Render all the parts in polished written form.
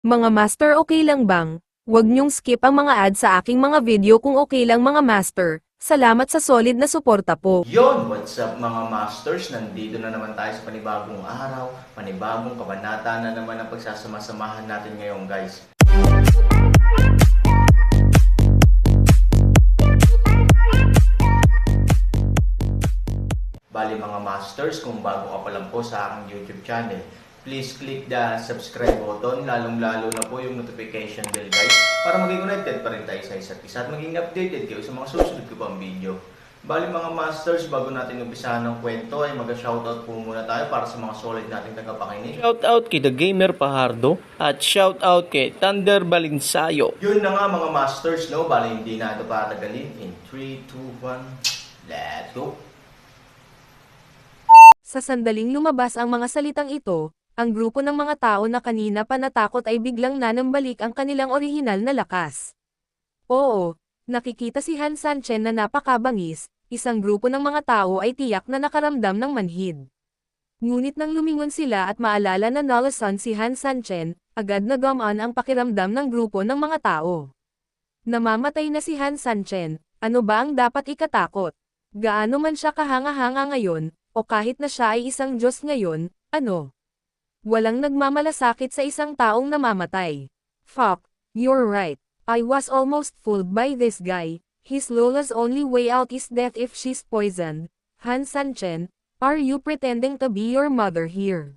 Mga master, okay lang bang? Huwag niyong skip ang mga ads sa aking mga video kung okay lang mga master. Salamat sa solid na suporta po. Yon, what's up mga masters? Nandito na naman tayo sa panibagong araw, panibagong kabanata na naman ang pagsasama-samahan natin ngayon guys. Bali mga masters, kung bago ka pa lang po sa aking YouTube channel, please click the subscribe button, lalong-lalo na po yung notification bell guys, para maging connected pa rin tayo sa isa't isa at maging updated kayo sa mga susunod ko pang video. Bali mga masters, bago natin umpisahan ng kwento ay mag-shoutout po muna tayo para sa mga solid nating tagapakinig. Shoutout kay The Gamer Pahardo at shoutout kay Thunder Balinsayo. Yun na nga mga masters, no? Bali hindi na ito patagalin. In 3, 2, 1, let's go! Sa sandaling lumabas ang mga salitang ito, ang grupo ng mga tao na kanina pa natakot ay biglang nanambalik ang kanilang orihinal na lakas. Oo, nakikita si Han Sanchen na napakabangis, isang grupo ng mga tao ay tiyak na nakaramdam ng manhid. Ngunit nang lumingon sila at maalala na nalasan si Han Sanchen, agad na gumaan ang pakiramdam ng grupo ng mga tao. Namamatay na si Han Sanchen, ano ba ang dapat ikatakot? Gaano man siya kahanga-hanga ngayon, o kahit na siya ay isang Diyos ngayon, ano? Walang nagmamalasakit sa isang taong namamatay. Fuck, you're right. I was almost fooled by this guy. His Lola's only way out is death if she's poisoned. Han Sanchen, are you pretending to be your mother here?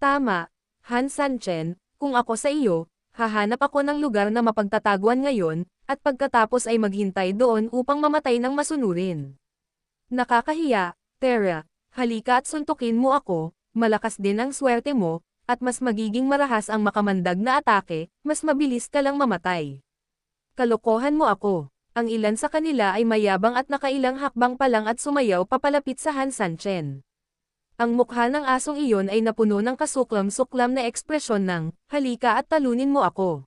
Tama, Han Sanchen, kung ako sa iyo, hahanap ako ng lugar na mapagtataguan ngayon, at pagkatapos ay maghintay doon upang mamatay ng masunurin. Nakakahiya, Terra, halika at suntukin mo ako, malakas din ang swerte mo, at mas magiging marahas ang makamandag na atake, mas mabilis ka lang mamatay. Kalokohan mo ako. Ang ilan sa kanila ay mayabang at nakailang hakbang pa lang at sumayaw papalapit sa Han Sanchen. Ang mukha ng asong iyon ay napuno ng kasuklam-suklam na ekspresyon ng, halika at talunin mo ako.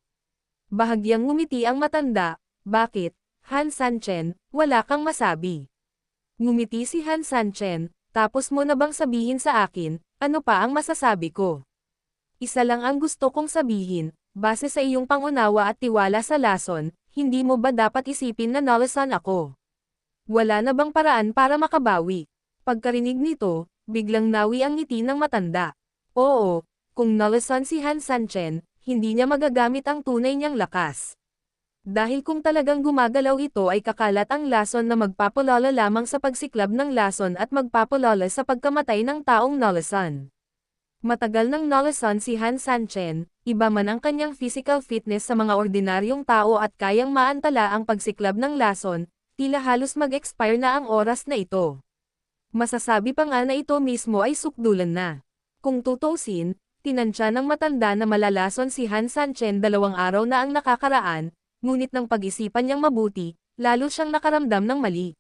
Bahagyang ngumiti ang matanda, bakit, Han Sanchen, wala kang masabi. Ngumiti si Han Sanchen, tapos mo na bang sabihin sa akin, ano pa ang masasabi ko? Isa lang ang gusto kong sabihin, base sa iyong pangunawa at tiwala sa lason, hindi mo ba dapat isipin na nalasan ako? Wala na bang paraan para makabawi? Pagkarinig nito, biglang nawi ang ngiti ng matanda. Oo, kung nalasan si Han Sanchen, hindi niya magagamit ang tunay niyang lakas. Dahil kung talagang gumagalaw ito ay kakalat ang lason na magpapalala lamang sa pagsiklab ng lason at magpapalala sa pagkamatay ng taong nalasan. Matagal nang nalasan si Han Sanchen, iba man ang kanyang physical fitness sa mga ordinaryong tao at kayang maantala ang pagsiklab ng lason, tila halos mag-expire na ang oras na ito. Masasabi pa nga na ito mismo ay sukdulan na. Kung tutusin, tinansya ng matanda na malalason si Han Sanchen 2 araw na ang nakakaraan, ngunit nang pag-isipan niyang mabuti, lalo siyang nakaramdam ng mali.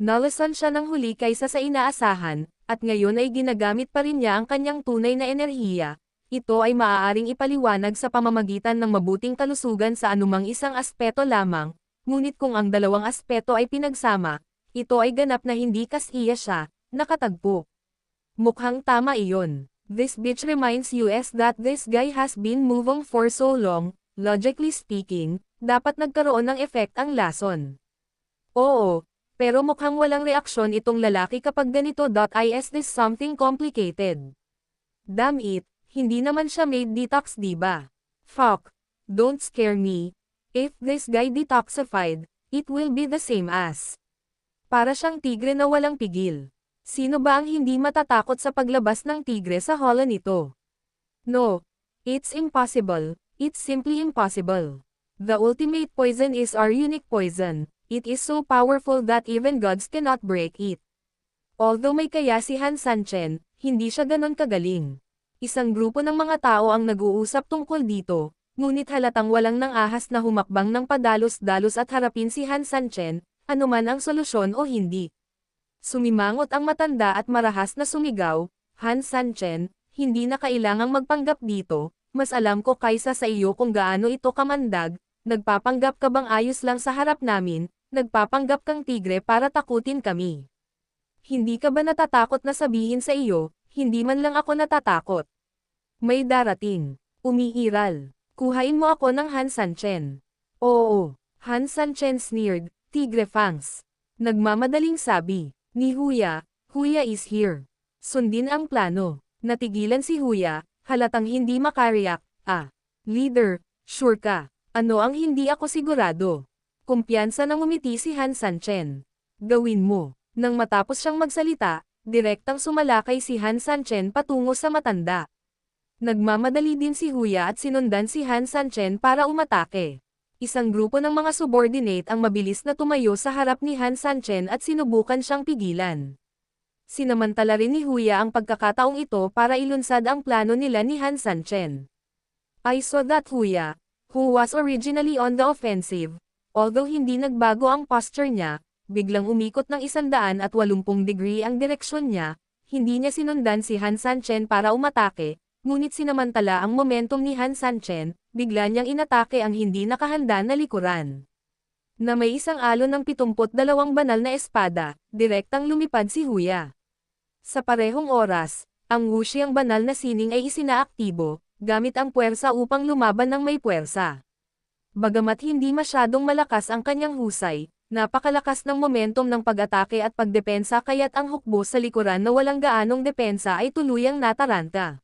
Nalasan siya ng huli kaysa sa inaasahan, at ngayon ay ginagamit pa rin niya ang kanyang tunay na enerhiya. Ito ay maaaring ipaliwanag sa pamamagitan ng mabuting kalusugan sa anumang isang aspeto lamang, ngunit kung ang dalawang aspeto ay pinagsama, ito ay ganap na hindi kasiya siya, nakatagpo. Mukhang tama iyon. This bitch reminds us that this guy has been moving for so long, logically speaking, dapat nagkaroon ng effect ang lason. Oo, pero mukhang walang reaksyon itong lalaki kapag ganito. Is this something complicated? Damn it, hindi naman siya made detox diba? Fuck, don't scare me. If this guy detoxified, it will be the same as. Para siyang tigre na walang pigil. Sino ba ang hindi matatakot sa paglabas ng tigre sa holo nito? No, it's impossible, it's simply impossible. The ultimate poison is our unique poison. It is so powerful that even gods cannot break it. Although may kaya si Han Sanchen, hindi siya ganon kagaling. Isang grupo ng mga tao ang nag-uusap tungkol dito, ngunit halatang walang nang ahas na humakbang ng padalos-dalos at harapin si Han Sanchen, anuman ang solusyon o hindi. Sumimangot ang matanda at marahas na sumigaw, Han Sanchen, hindi na kailangang magpanggap dito, mas alam ko kaysa sa iyo kung gaano ito kamandag. Nagpapanggap ka bang ayos lang sa harap namin, nagpapanggap kang tigre para takutin kami. Hindi ka ba natatakot na sabihin sa iyo, hindi man lang ako natatakot. May darating, umiiral. Kuhain mo ako ng Han Sanchen. Oo, Han Sanchen sneered, Tigre Fangs. Nagmamadaling sabi, ni Huya, Huya is here. Sundin ang plano. Natigilan si Huya, halatang hindi makariyak, Leader, sure ka. Ano ang hindi ako sigurado? Kumpiyansa nang umiti si Han Sanchen. Gawin mo. Nang matapos siyang magsalita, direktang sumalakay si Han Sanchen patungo sa matanda. Nagmamadali din si Huya at sinundan si Han Sanchen para umatake. Isang grupo ng mga subordinate ang mabilis na tumayo sa harap ni Han Sanchen at sinubukan siyang pigilan. Sinamantala rin ni Huya ang pagkakataong ito para ilunsad ang plano nila ni Han Sanchen. I saw that Huya, who was originally on the offensive, although hindi nagbago ang posture niya, biglang umikot ng 180 degree ang direksyon niya, hindi niya sinundan si Han Sanchen para umatake, ngunit sinamantala ang momentum ni Han Sanchen, bigla niyang inatake ang hindi nakahanda na likuran. Na may isang alon ng 72 banal na espada, direktang lumipad si Huya. Sa parehong oras, ang wuxi banal na sining ay isinaaktibo, gamit ang puwersa upang lumaban ng may puwersa. Bagamat hindi masyadong malakas ang kanyang husay, napakalakas ng momentum ng pag-atake at pagdepensa kaya't ang hukbo sa likuran na walang gaanong depensa ay tuluyang nataranta.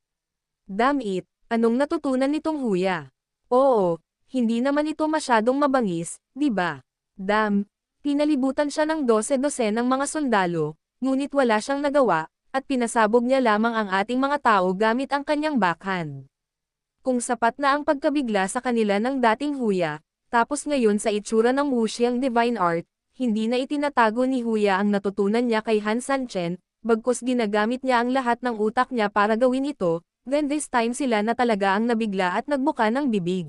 Damn it, anong natutunan nitong Huya? Oo, hindi naman ito masyadong mabangis, di ba? Damn, pinalibutan siya ng 12 ng mga sundalo, ngunit wala siyang nagawa, at pinasabog niya lamang ang ating mga tao gamit ang kanyang backhand. Kung sapat na ang pagkabigla sa kanila ng dating Huya, tapos ngayon sa itsura ng wuxiang divine art, hindi na itinatago ni Huya ang natutunan niya kay Han Sanchen, bagkus ginagamit niya ang lahat ng utak niya para gawin ito, then this time sila na talaga ang nabigla at nagbuka ng bibig.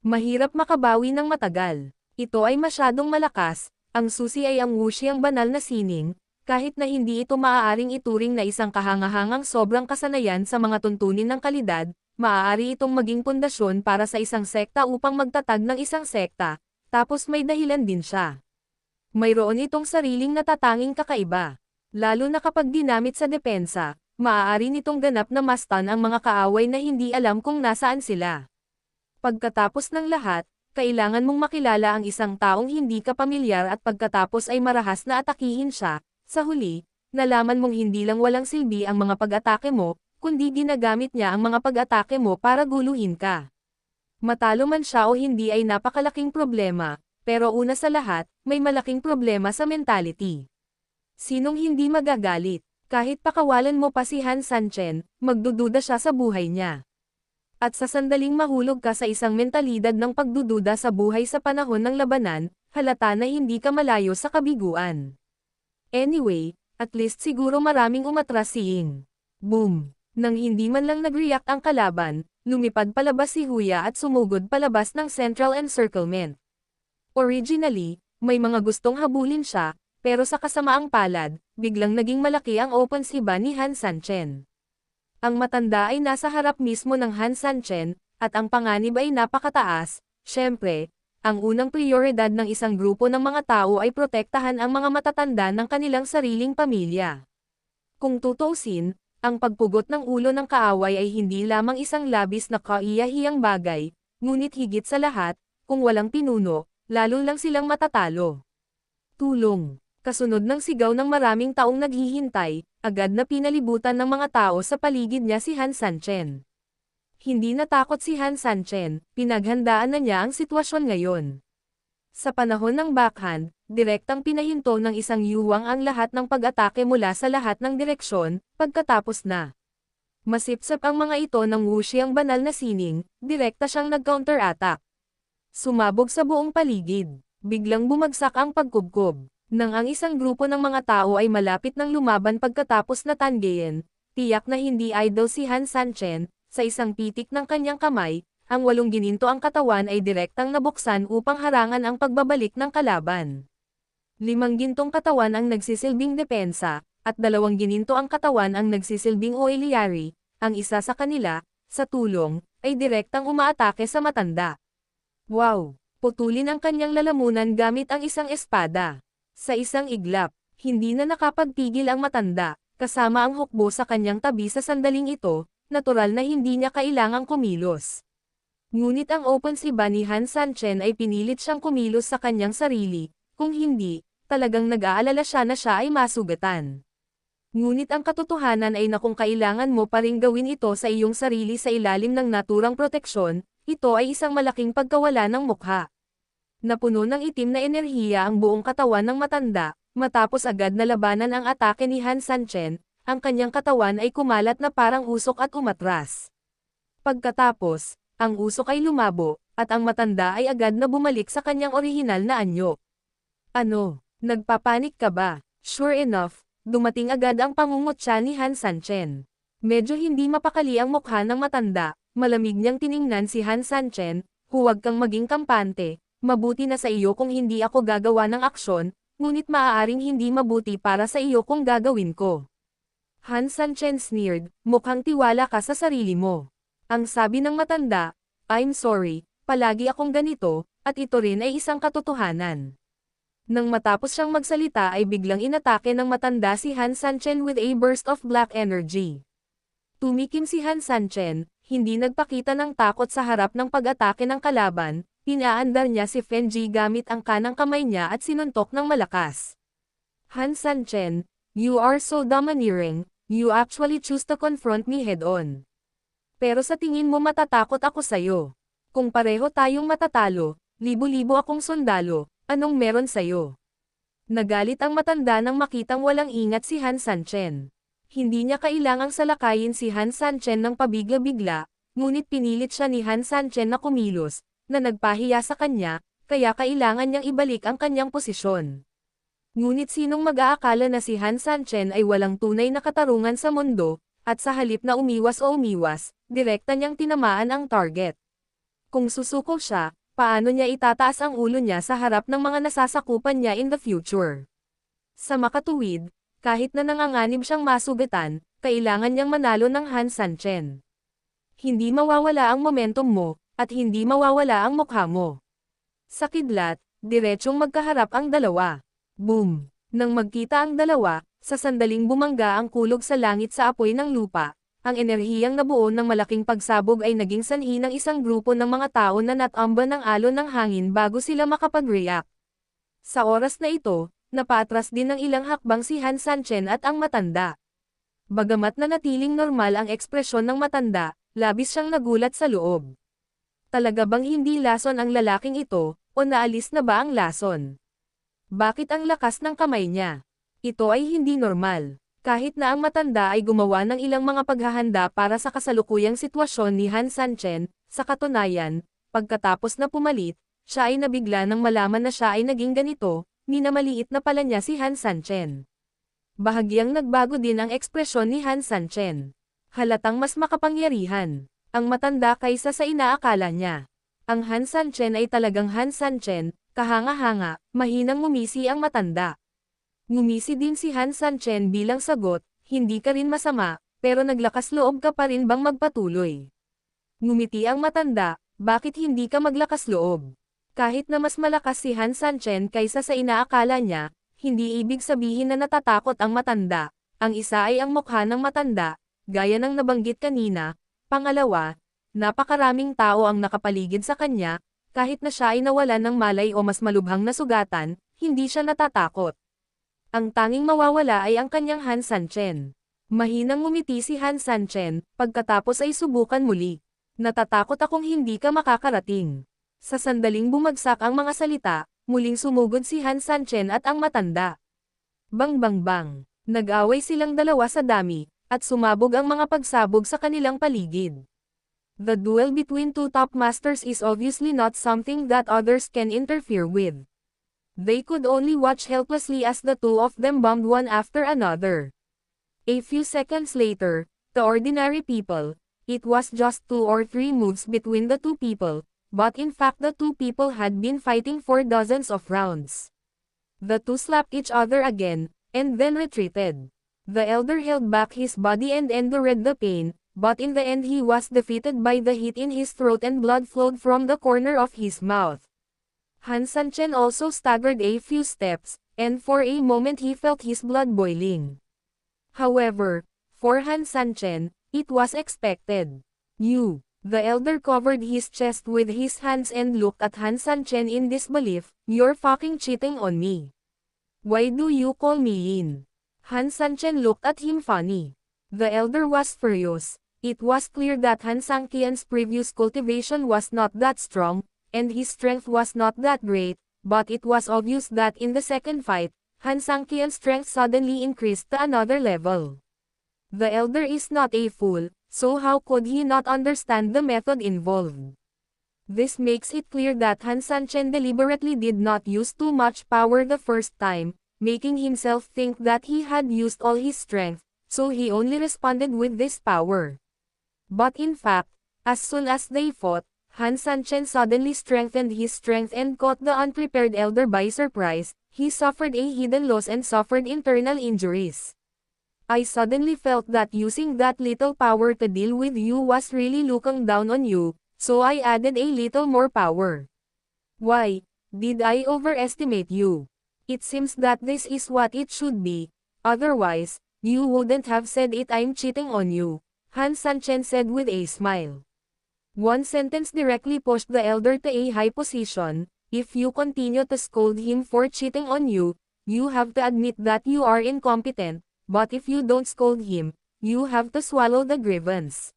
Mahirap makabawi ng matagal. Ito ay masyadong malakas, ang susi ay ang wuxiang banal na sining, kahit na hindi ito maaaring ituring na isang kahangahangang sobrang kasanayan sa mga tuntunin ng kalidad, maaari itong maging pundasyon para sa isang sekta upang magtatag ng isang sekta, tapos may dahilan din siya. Mayroon itong sariling natatanging kakaiba. Lalo na kapag ginamit sa depensa, maaari nitong ganap na mastan ang mga kaaway na hindi alam kung nasaan sila. Pagkatapos ng lahat, kailangan mong makilala ang isang taong hindi ka pamilyar at pagkatapos ay marahas na atakihin siya, sa huli, nalaman mong hindi lang walang silbi ang mga pag-atake mo, kundi ginagamit niya ang mga pag-atake mo para guluhin ka. Matalo man siya o hindi ay napakalaking problema, pero una sa lahat, may malaking problema sa mentality. Sinong hindi magagalit? Kahit pakawalan mo pa si Han Sanchen, magdududa siya sa buhay niya. At sa sandaling mahulog ka sa isang mentalidad ng pagdududa sa buhay sa panahon ng labanan, halata na hindi ka malayo sa kabiguan. Anyway, at least siguro maraming umatras si Ying. Boom! Nang hindi man lang nag-react ang kalaban, lumipad palabas si Huya at sumugod palabas ng central encirclement. Originally, may mga gustong habulin siya, pero sa kasamaang palad, biglang naging malaki ang opensiba ni Han Sanchen. Ang matanda ay nasa harap mismo ng Han Sanchen, at ang panganib ay napakataas. Syempre, ang unang prioridad ng isang grupo ng mga tao ay protektahan ang mga matatanda ng kanilang sariling pamilya. Kung tutuusin, ang pagpugot ng ulo ng kaaway ay hindi lamang isang labis na kaiyahiyang bagay, ngunit higit sa lahat, kung walang pinuno, lalo lang silang matatalo. Tulong. Kasunod ng sigaw ng maraming taong naghihintay, agad na pinalibutan ng mga tao sa paligid niya si Han Sanchen. Hindi natakot si Han Sanchen, pinaghandaan na niya ang sitwasyon ngayon. Sa panahon ng backhand, direktang pinahinto ng isang yuwang ang lahat ng pag-atake mula sa lahat ng direksyon, pagkatapos na. Masipsap ang mga ito ng wuxiang banal na sining, direkta siyang nag-counter-attack. Sumabog sa buong paligid, biglang bumagsak ang pagkubkob. Nang ang isang grupo ng mga tao ay malapit ng lumaban pagkatapos na tanggayin, tiyak na hindi idol si Han Sanchen, sa isang pitik ng kanyang kamay, ang 8 gininto ang katawan ay direktang nabuksan upang harangan ang pagbabalik ng kalaban. 5 gintong katawan ang nagsisilbing depensa, at 2 gininto ang katawan ang nagsisilbing auxiliary, ang isa sa kanila, sa tulong, ay direktang umaatake sa matanda. Wow! Putulin ang kanyang lalamunan gamit ang isang espada. Sa isang iglap, hindi na nakapagpigil ang matanda, kasama ang hukbo sa kanyang tabi sa sandaling ito, natural na hindi niya kailangang kumilos. Ngunit ang opensiba ni Han Sanchen ay pinilit siyang kumilos sa kanyang sarili, kung hindi, talagang nag-aalala siya na siya ay masugatan. Ngunit ang katotohanan ay na kung kailangan mo pa ring gawin ito sa iyong sarili sa ilalim ng naturang proteksyon, ito ay isang malaking pagkawala ng mukha. Napuno ng itim na enerhiya ang buong katawan ng matanda, matapos agad na labanan ang atake ni Han Sanchen, ang kanyang katawan ay kumalat na parang usok at umatras. Pagkatapos, ang usok ay lumabo, at ang matanda ay agad na bumalik sa kanyang orihinal na anyo. Ano, nagpapanik ka ba? Sure enough, dumating agad ang pangungutya ni Han Sanchen. Medyo hindi mapakali ang mukha ng matanda, malamig niyang tiningnan si Han Sanchen, huwag kang maging kampante, mabuti na sa iyo kung hindi ako gagawa ng aksyon, ngunit maaaring hindi mabuti para sa iyo kung gagawin ko. Han Sanchen sneered, mukhang tiwala ka sa sarili mo. Ang sabi ng matanda, I'm sorry, palagi akong ganito, at ito rin ay isang katotohanan. Nang matapos siyang magsalita ay biglang inatake ng matanda si Han Sanchen with a burst of black energy. Tumikim si Han Sanchen, hindi nagpakita ng takot sa harap ng pag-atake ng kalaban, pinaandar niya si Fenji gamit ang kanang kamay niya at sinuntok ng malakas. Han Sanchen, you are so domineering, you actually choose to confront me head-on. Pero sa tingin mo matatakot ako sa'yo. Kung pareho tayong matatalo, libo-libo akong sundalo, anong meron sa'yo? Nagalit ang matanda nang makitang walang ingat si Han Sanchen. Hindi niya kailangang salakayin si Han Sanchen ng pabigla-bigla, ngunit pinilit siya ni Han Sanchen na kumilos, na nagpahiya sa kanya, kaya kailangan niyang ibalik ang kanyang posisyon. Ngunit sinong mag-aakala na si Han Sanchen ay walang tunay na katarungan sa mundo, at sa halip na umiwas o umiwas, direkta niyang tinamaan ang target. Kung susuko siya, paano niya itataas ang ulo niya sa harap ng mga nasasakupan niya in the future? Sa makatuwid, kahit na nanganganib siyang masugatan, kailangan niyang manalo ng Han Sanchen. Hindi mawawala ang momentum mo, at hindi mawawala ang mukha mo. Sa kidlat, diretsyong magkaharap ang dalawa. Boom! Nang magkita ang dalawa, sa sandaling bumangga ang kulog sa langit sa apoy ng lupa, ang enerhiyang nabuo ng malaking pagsabog ay naging sanhi ng isang grupo ng mga tao na natamba ng alon ng hangin bago sila makapag-react. Sa oras na ito, napatras din ng ilang hakbang si Han Sanchen at ang matanda. Bagamat nanatiling normal ang ekspresyon ng matanda, labis siyang nagulat sa loob. Talaga bang hindi lason ang lalaking ito, o naalis na ba ang lason? Bakit ang lakas ng kamay niya? Ito ay hindi normal. Kahit na ang matanda ay gumawa ng ilang mga paghahanda para sa kasalukuyang sitwasyon ni Han Sanchen, sa katunayan, pagkatapos na pumalit, siya ay nabigla nang malaman na siya ay naging ganito, minamaliit na pala niya si Han Sanchen. Bahagyang nagbago din ang ekspresyon ni Han Sanchen. Halatang mas makapangyarihan ang matanda kaysa sa inaakala niya. Ang Han Sanchen ay talagang Han Sanchen, kahanga-hanga, mahinang ngumisi ang matanda. Ngumisi din si Han Sanchen bilang sagot, hindi ka rin masama, pero naglakas loob ka pa rin bang magpatuloy? Ngumiti ang matanda, bakit hindi ka maglakas loob? Kahit na mas malakas si Han Sanchen kaysa sa inaakala niya, hindi ibig sabihin na natatakot ang matanda. Ang isa ay ang mukha ng matanda, gaya ng nabanggit kanina. Pangalawa, napakaraming tao ang nakapaligid sa kanya, kahit na siya ay nawalan ng malay o mas malubhang na sugatan, hindi siya natatakot. Ang tanging mawawala ay ang kanyang Han Sanchen. Mahinang ngumiti si Han Sanchen, pagkatapos ay subukan muli. Natatakot akong hindi ka makakarating. Sa sandaling bumagsak ang mga salita, muling sumugod si Han Sanchen at ang matanda. Bang bang bang, nag-away silang dalawa sa dami, at sumabog ang mga pagsabog sa kanilang paligid. The duel between two top masters is obviously not something that others can interfere with. They could only watch helplessly as the two of them bombed one after another. A few seconds later, the ordinary people, it was just 2 or 3 moves between the two people, but in fact the two people had been fighting for dozens of rounds. The two slapped each other again, and then retreated. The elder held back his body and endured the pain, but in the end he was defeated by the heat in his throat and blood flowed from the corner of his mouth. Han Sanchen also staggered a few steps, and for a moment he felt his blood boiling. However, for Han Sanchen, it was expected. You, The elder covered his chest with his hands and looked at Han Sanchen in disbelief. You're fucking cheating on me. Why do you call me in? Han Sanchen looked at him funny. The elder was furious. It was clear that Han Sanqian's previous cultivation was not that strong, and his strength was not that great, but it was obvious that in the second fight, Han Sanqian's strength suddenly increased to another level. The elder is not a fool, so how could he not understand the method involved? This makes it clear that Han Sanchen deliberately did not use too much power the first time, making himself think that he had used all his strength, so he only responded with this power. But in fact, as soon as they fought, Han Sanchen suddenly strengthened his strength and caught the unprepared elder by surprise. He suffered a hidden loss and suffered internal injuries. I suddenly felt that using that little power to deal with you was really looking down on you, so I added a little more power. Why, did I overestimate you? It seems that this is what it should be, otherwise, you wouldn't have said it. I'm cheating on you, Han Sanchen said with a smile. One sentence directly pushed the elder to a high position. If you continue to scold him for cheating on you, you have to admit that you are incompetent, but if you don't scold him, you have to swallow the grievance.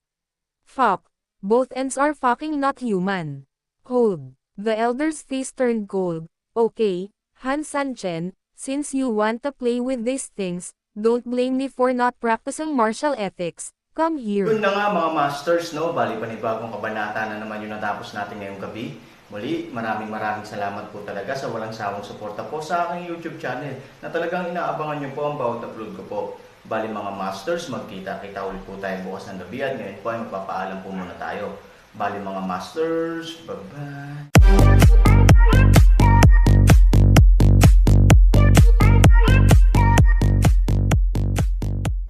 Fuck. Both ends are fucking not human. Hold. The elder's face turned cold. Okay, Han Sanchen, since you want to play with these things, don't blame me for not practicing martial ethics. Come here. Yun na nga mga masters, no? Bali panibagong kabanata na naman yung natapos natin ngayong gabi. Muli, maraming salamat po talaga sa walang sawang suporta po sa aking YouTube channel na talagang inaabangan nyo po ang bawat upload ko po. Bali mga masters, magkita-kita ulit po tayo bukas ng gabi at ngayon po ay magpapaalam po muna tayo. Bali mga masters, bye-bye!